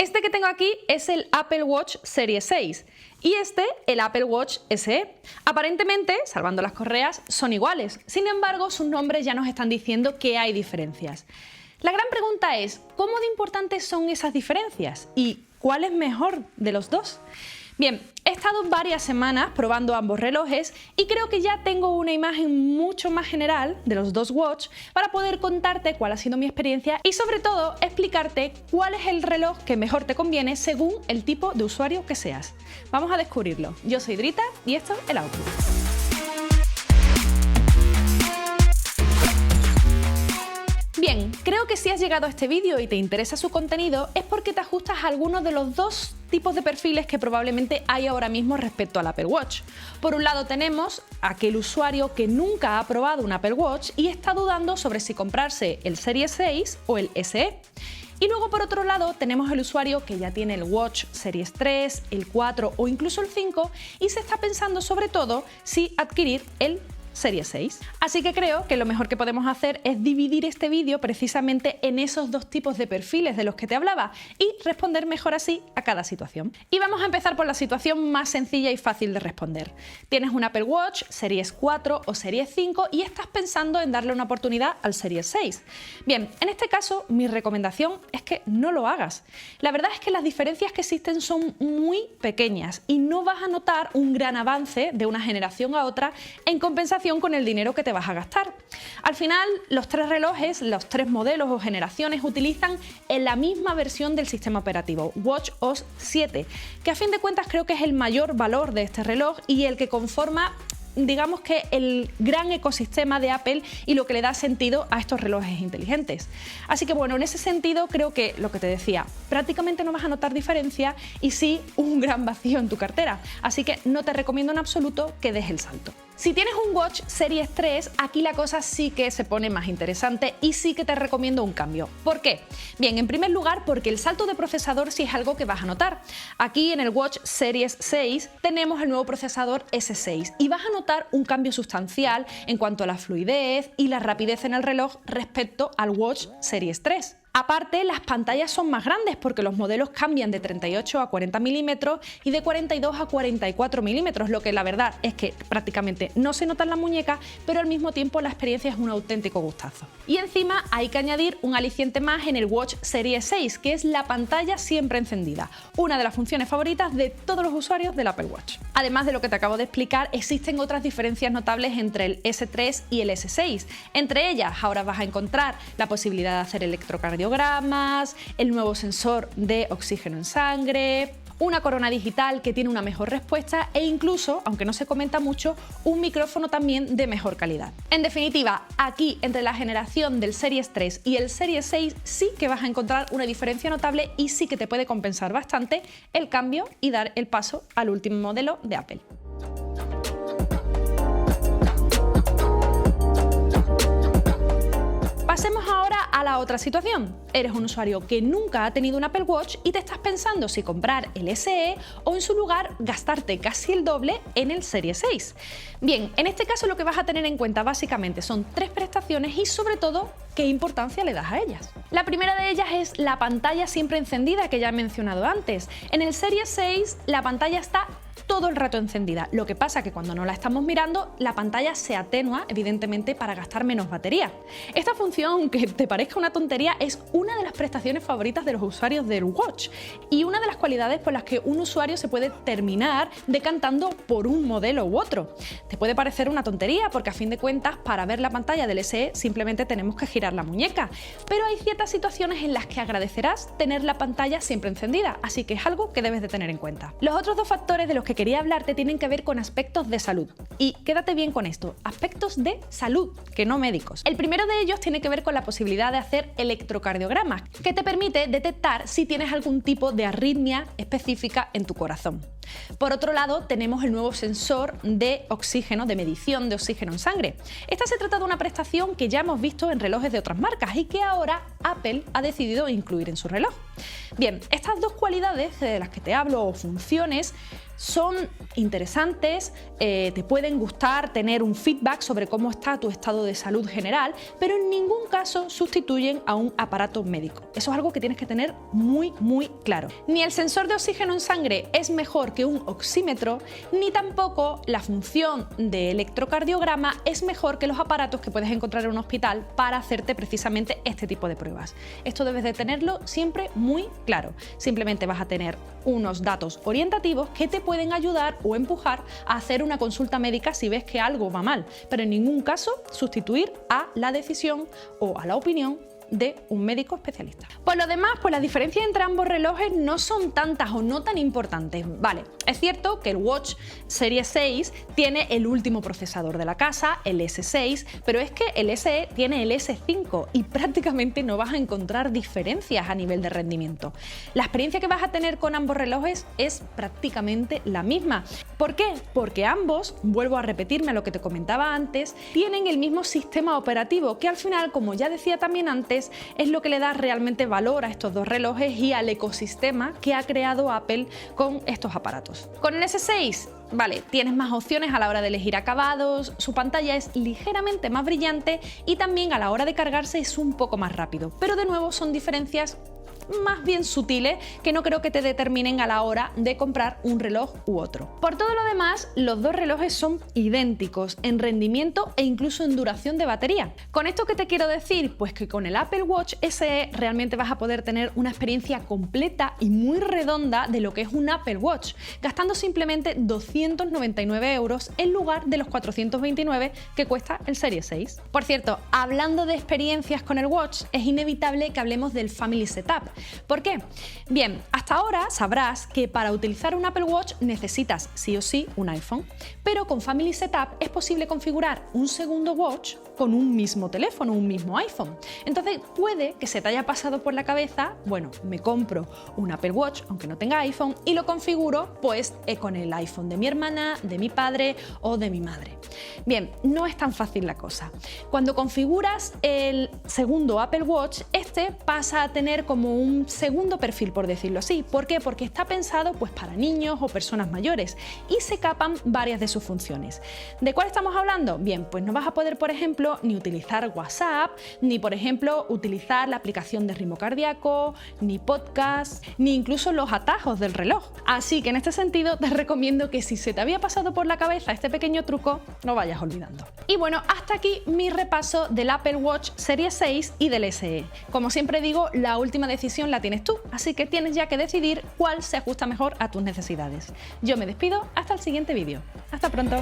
Este que tengo aquí es el Apple Watch Series 6 y este el Apple Watch SE. Aparentemente, salvando las correas, son iguales. Sin embargo, sus nombres ya nos están diciendo que hay diferencias. La gran pregunta es, ¿cómo de importantes son esas diferencias? ¿Y cuál es mejor de los dos? Bien, he estado varias semanas probando ambos relojes y creo que ya tengo una imagen mucho más general de los dos watch para poder contarte cuál ha sido mi experiencia y sobre todo explicarte cuál es el reloj que mejor te conviene según el tipo de usuario que seas. Vamos a descubrirlo. Yo soy Drita y esto es el Outlook. Bien, creo que si has llegado a este vídeo y te interesa su contenido es porque te ajustas a alguno de los dos tipos de perfiles que probablemente hay ahora mismo respecto al Apple Watch. Por un lado tenemos aquel usuario que nunca ha probado un Apple Watch y está dudando sobre si comprarse el Series 6 o el SE. Y luego por otro lado tenemos el usuario que ya tiene el Watch Series 3, el 4 o incluso el 5 y se está pensando sobre todo si adquirir el Series 6. Así que creo que lo mejor que podemos hacer es dividir este vídeo precisamente en esos dos tipos de perfiles de los que te hablaba y responder mejor así a cada situación. Y vamos a empezar por la situación más sencilla y fácil de responder. Tienes un Apple Watch Series 4 o Series 5 y estás pensando en darle una oportunidad al Series 6. Bien, en este caso mi recomendación es que no lo hagas. La verdad es que las diferencias que existen son muy pequeñas y no vas a notar un gran avance de una generación a otra en compensación con el dinero que te vas a gastar. Al final, los tres relojes, los tres modelos o generaciones utilizan en la misma versión del sistema operativo, watchOS 7, que a fin de cuentas creo que es el mayor valor de este reloj y el que conforma, digamos que el gran ecosistema de Apple y lo que le da sentido a estos relojes inteligentes. Así que bueno, en ese sentido creo que lo que te decía, prácticamente no vas a notar diferencia y sí un gran vacío en tu cartera. Así que no te recomiendo en absoluto que des el salto. Si tienes un Watch Series 3, aquí la cosa sí que se pone más interesante y sí que te recomiendo un cambio. ¿Por qué? Bien, en primer lugar porque el salto de procesador sí es algo que vas a notar. Aquí en el Watch Series 6 tenemos el nuevo procesador S6 y vas a notar un cambio sustancial en cuanto a la fluidez y la rapidez en el reloj respecto al Watch Series 3. Aparte, las pantallas son más grandes porque los modelos cambian de 38 a 40 milímetros y de 42 a 44 milímetros, lo que la verdad es que prácticamente no se nota en la muñeca, pero al mismo tiempo la experiencia es un auténtico gustazo. Y encima hay que añadir un aliciente más en el Watch Series 6, que es la pantalla siempre encendida, una de las funciones favoritas de todos los usuarios del Apple Watch. Además de lo que te acabo de explicar, existen otras diferencias notables entre el S3 y el S6. Entre ellas, ahora vas a encontrar la posibilidad de hacer electrocardiogramas, el nuevo sensor de oxígeno en sangre, una corona digital que tiene una mejor respuesta e incluso, aunque no se comenta mucho, un micrófono también de mejor calidad. En definitiva, aquí entre la generación del Series 3 y el Series 6 sí que vas a encontrar una diferencia notable y sí que te puede compensar bastante el cambio y dar el paso al último modelo de Apple. Pasemos ahora a la otra situación. Eres un usuario que nunca ha tenido un Apple Watch y te estás pensando si comprar el SE o en su lugar gastarte casi el doble en el Series 6. Bien, en este caso lo que vas a tener en cuenta básicamente son tres prestaciones y sobre todo qué importancia le das a ellas. La primera de ellas es la pantalla siempre encendida que ya he mencionado antes. En el Series 6 la pantalla está todo el rato encendida. Lo que pasa que cuando no la estamos mirando, la pantalla se atenúa, evidentemente, para gastar menos batería. Esta función, aunque te parezca una tontería, es una de las prestaciones favoritas de los usuarios del Watch y una de las cualidades por las que un usuario se puede terminar decantando por un modelo u otro. Te puede parecer una tontería porque a fin de cuentas, para ver la pantalla del SE simplemente tenemos que girar la muñeca, pero hay ciertas situaciones en las que agradecerás tener la pantalla siempre encendida, así que es algo que debes de tener en cuenta. Los otros dos factores de los que quería hablarte tienen que ver con aspectos de salud. Y quédate bien con esto, aspectos de salud, que no médicos. El primero de ellos tiene que ver con la posibilidad de hacer electrocardiogramas, que te permite detectar si tienes algún tipo de arritmia específica en tu corazón. Por otro lado, tenemos el nuevo sensor de oxígeno, de medición de oxígeno en sangre. Esta se trata de una prestación que ya hemos visto en relojes de otras marcas y que ahora Apple ha decidido incluir en su reloj. Bien, estas dos cualidades de las que te hablo o funciones son interesantes, te pueden gustar, tener un feedback sobre cómo está tu estado de salud general, pero en ningún caso sustituyen a un aparato médico. Eso es algo que tienes que tener muy claro. Ni el sensor de oxígeno en sangre es mejor que un oxímetro, ni tampoco la función de electrocardiograma es mejor que los aparatos que puedes encontrar en un hospital para hacerte precisamente este tipo de pruebas. Esto debes de tenerlo siempre muy claro. Simplemente vas a tener unos datos orientativos que te pueden ayudar o empujar a hacer una consulta médica si ves que algo va mal, pero en ningún caso sustituir a la decisión o a la opinión de un médico especialista. Por lo demás, pues las diferencias entre ambos relojes no son tantas o no tan importantes. Vale, es cierto que el Watch Series 6 tiene el último procesador de la casa, el S6, pero es que el SE tiene el S5 y prácticamente no vas a encontrar diferencias a nivel de rendimiento. La experiencia que vas a tener con ambos relojes es prácticamente la misma. ¿Por qué? Porque ambos, vuelvo a repetirme lo que te comentaba antes, tienen el mismo sistema operativo que al final, como ya decía también antes, es lo que le da realmente valor a estos dos relojes y al ecosistema que ha creado Apple con estos aparatos. Con el S6, vale, tienes más opciones a la hora de elegir acabados, su pantalla es ligeramente más brillante y también a la hora de cargarse es un poco más rápido, pero de nuevo son diferencias más bien sutiles que no creo que te determinen a la hora de comprar un reloj u otro. Por todo lo demás, los dos relojes son idénticos en rendimiento e incluso en duración de batería. ¿Con esto qué te quiero decir? Pues que con el Apple Watch SE realmente vas a poder tener una experiencia completa y muy redonda de lo que es un Apple Watch, gastando simplemente 299 € en lugar de los 429 que cuesta el Series 6. Por cierto, hablando de experiencias con el Watch, es inevitable que hablemos del Family Setup. ¿Por qué? Bien, hasta ahora sabrás que para utilizar un Apple Watch necesitas sí o sí un iPhone, pero con Family Setup es posible configurar un segundo Watch con un mismo teléfono, un mismo iPhone. Entonces puede que se te haya pasado por la cabeza, bueno, me compro un Apple Watch, aunque no tenga iPhone, y lo configuro pues con el iPhone de mi hermana, de mi padre o de mi madre. Bien, no es tan fácil la cosa. Cuando configuras el segundo Apple Watch, este pasa a tener como un segundo perfil, por decirlo así. ¿Por qué? Porque está pensado pues para niños o personas mayores y se capan varias de sus funciones. ¿De cuál estamos hablando? Bien, pues no vas a poder, por ejemplo, ni utilizar WhatsApp, ni por ejemplo utilizar la aplicación de ritmo cardíaco, ni podcast, ni incluso los atajos del reloj. Así que en este sentido te recomiendo que si se te había pasado por la cabeza este pequeño truco, lo vayas olvidando. Y bueno, hasta aquí mi repaso del Apple Watch Series 6 y del SE. Como siempre digo, la última decisión la tienes tú, así que tienes ya que decidir cuál se ajusta mejor a tus necesidades. Yo me despido hasta el siguiente vídeo. Hasta pronto.